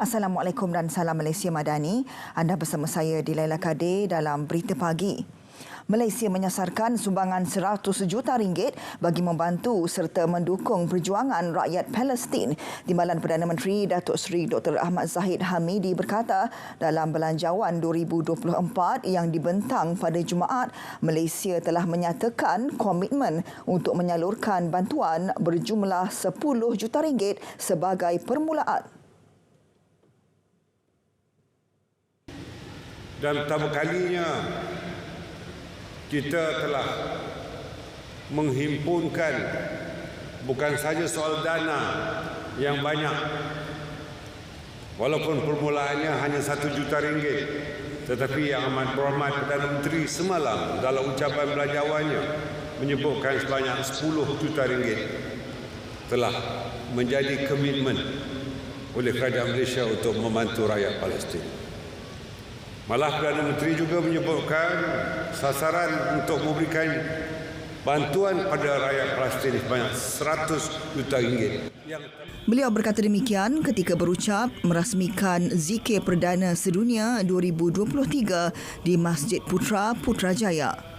Assalamualaikum dan salam Malaysia Madani. Anda bersama saya Dilaila Kadir dalam Berita Pagi. Malaysia menyasarkan sumbangan 100 juta ringgit bagi membantu serta mendukung perjuangan rakyat Palestin. Timbalan Perdana Menteri Datuk Seri Dr. Ahmad Zahid Hamidi berkata dalam Belanjawan 2024 yang dibentang pada Jumaat, Malaysia telah menyatakan komitmen untuk menyalurkan bantuan berjumlah 10 juta ringgit sebagai permulaan. Dan pertama kalinya kita telah menghimpunkan bukan saja soal dana yang banyak, walaupun permulaannya hanya 1 juta ringgit, tetapi Yang Amat Berhormat Perdana Menteri semalam dalam ucapan belanjawannya menyebutkan sebanyak 10 juta ringgit telah menjadi komitmen oleh kerajaan Malaysia untuk membantu rakyat Palestin. Malah Perdana Menteri juga menyebutkan sasaran untuk memberikan bantuan pada rakyat Palestin sebanyak 100 juta ringgit. Beliau berkata demikian ketika berucap merasmikan Zikir Perdana Sedunia 2023 di Masjid Putra, Putrajaya.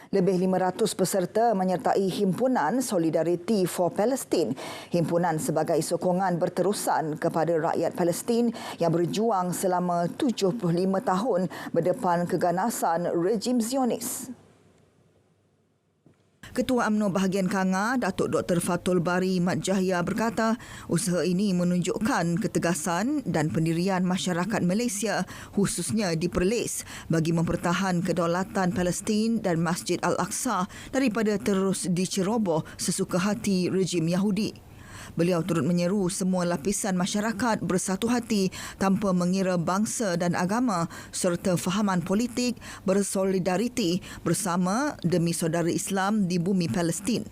Lebih 500 peserta menyertai Himpunan Solidarity for Palestine. Himpunan sebagai sokongan berterusan kepada rakyat Palestin yang berjuang selama 75 tahun berdepan keganasan rejim Zionis. Ketua UMNO bahagian Kanga, Datuk Dr. Fatul Bari Mat Jahya berkata, usaha ini menunjukkan ketegasan dan pendirian masyarakat Malaysia khususnya di Perlis bagi mempertahan kedaulatan Palestin dan Masjid Al-Aqsa daripada terus diceroboh sesuka hati rejim Yahudi. Beliau turut menyeru semua lapisan masyarakat bersatu hati tanpa mengira bangsa dan agama serta fahaman politik bersolidariti bersama demi saudara Islam di bumi Palestin.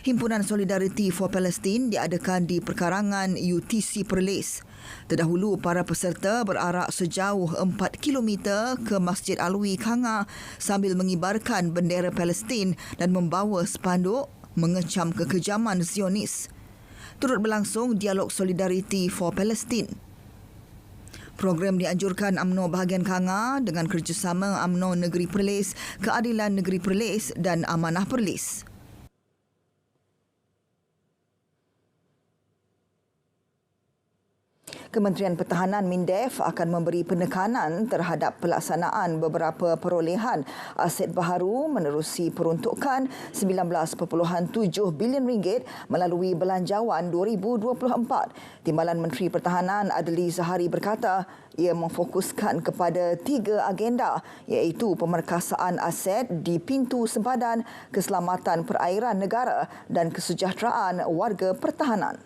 Himpunan Solidarity for Palestine diadakan di perkarangan UTC Perlis. Terdahulu, para peserta berarak sejauh 4 km ke Masjid Alwi Kanga sambil mengibarkan bendera Palestin dan membawa spanduk mengecam kekejaman Zionis. Turut berlangsung dialog Solidarity for Palestine. Program dianjurkan UMNO bahagian Kanga dengan kerjasama UMNO Negeri Perlis, Keadilan Negeri Perlis dan Amanah Perlis. Kementerian Pertahanan MINDEF akan memberi penekanan terhadap pelaksanaan beberapa perolehan aset baharu menerusi peruntukan 19.7 bilion ringgit melalui Belanjawan 2024. Timbalan Menteri Pertahanan Adli Zahari berkata ia memfokuskan kepada 3 agenda iaitu pemerkasaan aset di pintu sempadan, keselamatan perairan negara dan kesejahteraan warga pertahanan.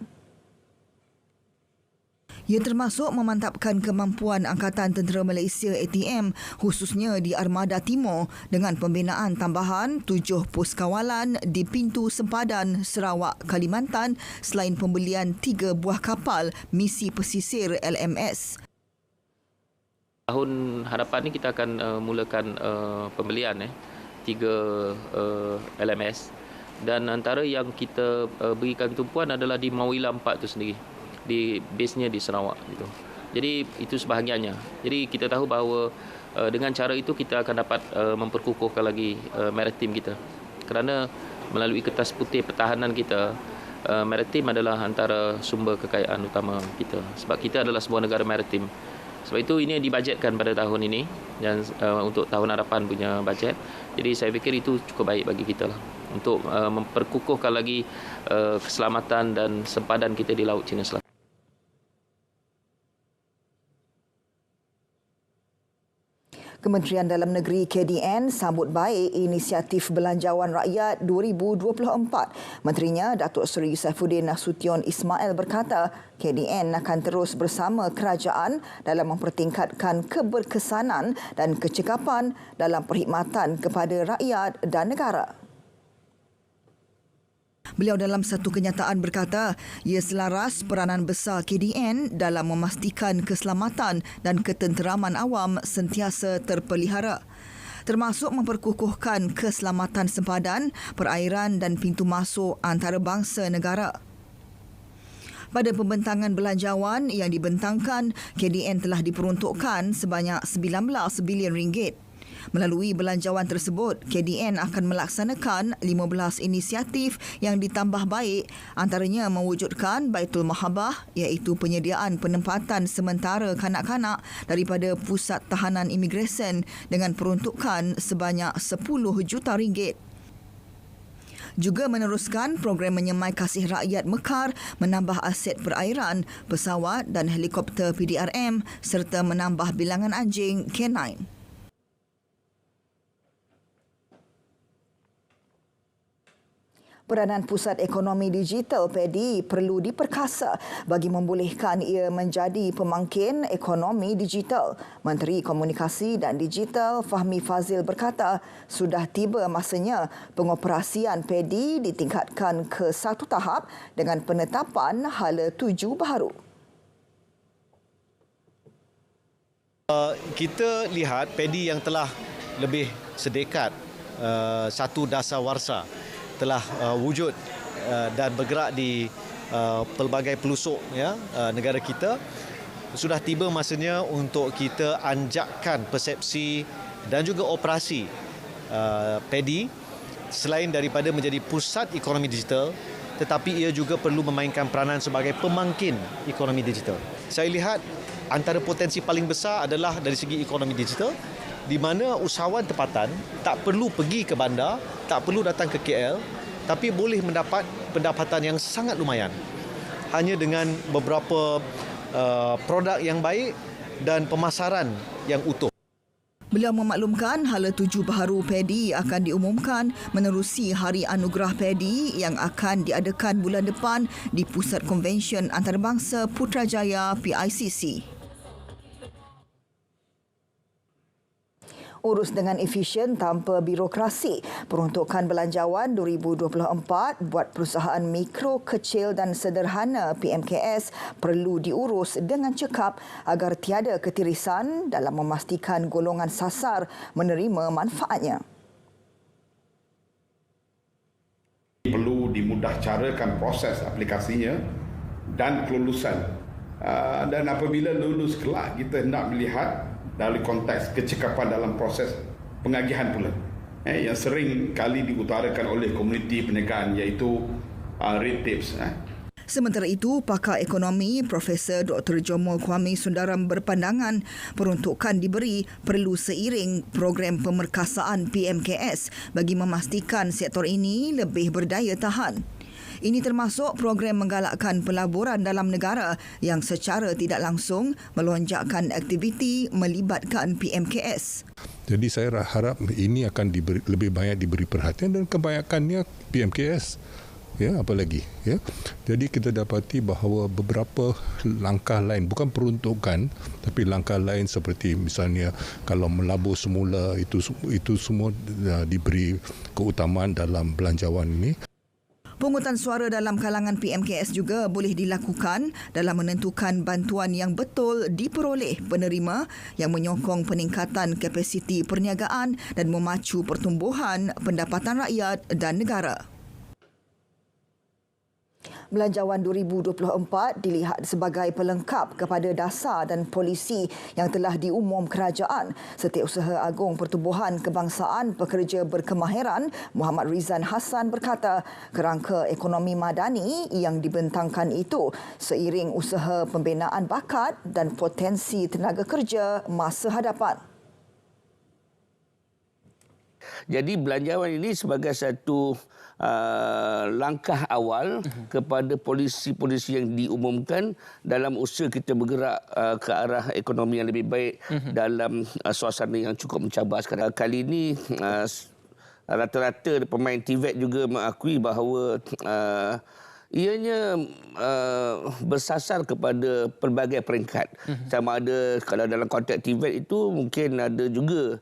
Ia termasuk memantapkan kemampuan Angkatan Tentera Malaysia ATM khususnya di Armada Timur dengan pembinaan tambahan 7 pos kawalan di pintu sempadan Sarawak, Kalimantan selain pembelian 3 buah kapal misi pesisir LMS. Tahun hadapan ini kita akan mulakan pembelian 3 LMS dan antara yang kita berikan tumpuan adalah di Mawila 4 itu sendiri. Di base-nya di Sarawak gitu. Jadi itu sebahagiannya. Jadi kita tahu bahawa dengan cara itu kita akan dapat memperkukuhkan lagi maritim kita. Kerana melalui kertas putih pertahanan kita, maritim adalah antara sumber kekayaan utama kita. Sebab kita adalah sebuah negara maritim. Sebab itu ini dibajetkan pada tahun ini dan untuk tahun hadapan punya bajet. Jadi saya fikir itu cukup baik bagi kita lah untuk memperkukuhkan lagi keselamatan dan sempadan kita di Laut Cina Selatan. Kementerian Dalam Negeri KDN sambut baik inisiatif Belanjawan Rakyat 2024. Menterinya Datuk Seri Saifuddin Nasution Ismail berkata KDN akan terus bersama kerajaan dalam mempertingkatkan keberkesanan dan kecekapan dalam perkhidmatan kepada rakyat dan negara. Beliau dalam satu kenyataan berkata, ia selaras peranan besar KDN dalam memastikan keselamatan dan ketenteraman awam sentiasa terpelihara, termasuk memperkukuhkan keselamatan sempadan, perairan dan pintu masuk antarabangsa negara. Pada pembentangan belanjawan yang dibentangkan, KDN telah diperuntukkan sebanyak 19 bilion ringgit. Melalui belanjawan tersebut, KDN akan melaksanakan 15 inisiatif yang ditambah baik, antaranya mewujudkan Baitul Mahabah iaitu penyediaan penempatan sementara kanak-kanak daripada pusat tahanan imigresen dengan peruntukan sebanyak 10 juta ringgit. Juga meneruskan program menyemai kasih rakyat Mekar, menambah aset perairan, pesawat dan helikopter PDRM serta menambah bilangan anjing K9. Peranan Pusat Ekonomi Digital PEDI perlu diperkasa bagi membolehkan ia menjadi pemangkin ekonomi digital. Menteri Komunikasi dan Digital Fahmi Fazil berkata, sudah tiba masanya pengoperasian PEDI ditingkatkan ke satu tahap dengan penetapan hala tuju baharu. Kita lihat PEDI yang telah lebih sedekat satu dasawarsa telah wujud dan bergerak di pelbagai pelusuk negara kita. Sudah tiba masanya untuk kita anjakkan persepsi dan juga operasi PEDI selain daripada menjadi pusat ekonomi digital, tetapi ia juga perlu memainkan peranan sebagai pemangkin ekonomi digital. Saya lihat antara potensi paling besar adalah dari segi ekonomi digital, di mana usahawan tempatan tak perlu pergi ke bandar, tak perlu datang ke KL, tapi boleh mendapat pendapatan yang sangat lumayan hanya dengan beberapa produk yang baik dan pemasaran yang utuh. Beliau memaklumkan hala tuju baharu PEDI akan diumumkan menerusi Hari Anugerah PEDI yang akan diadakan bulan depan di Pusat Konvensyen Antarabangsa Putrajaya PICC. Urus dengan efisien tanpa birokrasi. Peruntukan belanjawan 2024 buat perusahaan mikro, kecil dan sederhana PMKS perlu diurus dengan cekap agar tiada ketirisan dalam memastikan golongan sasar menerima manfaatnya. Perlu dimudahcarakan proses aplikasinya dan kelulusan. Dan apabila lulus kelak, kita hendak melihat dalam konteks kecekapan dalam proses pengagihan pula yang sering kali diutarakan oleh komuniti perniagaan iaitu red tapes. Sementara itu, pakar ekonomi Profesor Dr. Jomo Kwame Sundaram berpandangan peruntukan diberi perlu seiring program pemerkasaan PMKS bagi memastikan sektor ini lebih berdaya tahan. Ini termasuk program menggalakkan pelaburan dalam negara yang secara tidak langsung melonjakkan aktiviti melibatkan PMKS. Jadi saya harap ini akan lebih banyak diberi perhatian dan kebanyakannya PMKS. Ya, apa lagi? Ya. Jadi kita dapati bahawa beberapa langkah lain, bukan peruntukan, tapi langkah lain seperti misalnya kalau melabur semula itu semua diberi keutamaan dalam belanjawan ini. Pungutan suara dalam kalangan PMKS juga boleh dilakukan dalam menentukan bantuan yang betul diperoleh penerima yang menyokong peningkatan kapasiti perniagaan dan memacu pertumbuhan pendapatan rakyat dan negara. Belanjawan 2024 dilihat sebagai pelengkap kepada dasar dan polisi yang telah diumum kerajaan. Setiausaha Agung Pertubuhan Kebangsaan Pekerja Berkemahiran Muhammad Rizan Hassan berkata kerangka ekonomi madani yang dibentangkan itu seiring usaha pembinaan bakat dan potensi tenaga kerja masa hadapan. Jadi belanjawan ini sebagai satu langkah awal kepada polisi-polisi yang diumumkan dalam usaha kita bergerak ke arah ekonomi yang lebih baik dalam suasana yang cukup mencabar sekarang. Kali ini rata-rata pemain TVET juga mengakui bahawa ianya bersasar kepada pelbagai peringkat. Sama ada kalau dalam konteks TVET itu mungkin ada juga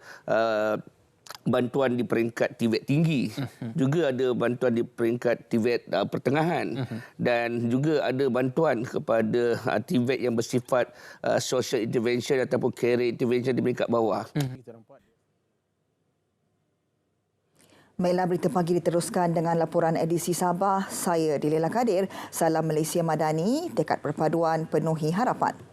bantuan di peringkat TVET tinggi, juga ada bantuan di peringkat TVET pertengahan, dan juga ada bantuan kepada TVET yang bersifat social intervention ataupun career intervention di peringkat bawah. Baiklah, berita pagi diteruskan dengan laporan edisi Sabah. Saya Dilela Kadir. Salam Malaysia Madani, tekad perpaduan penuhi harapan.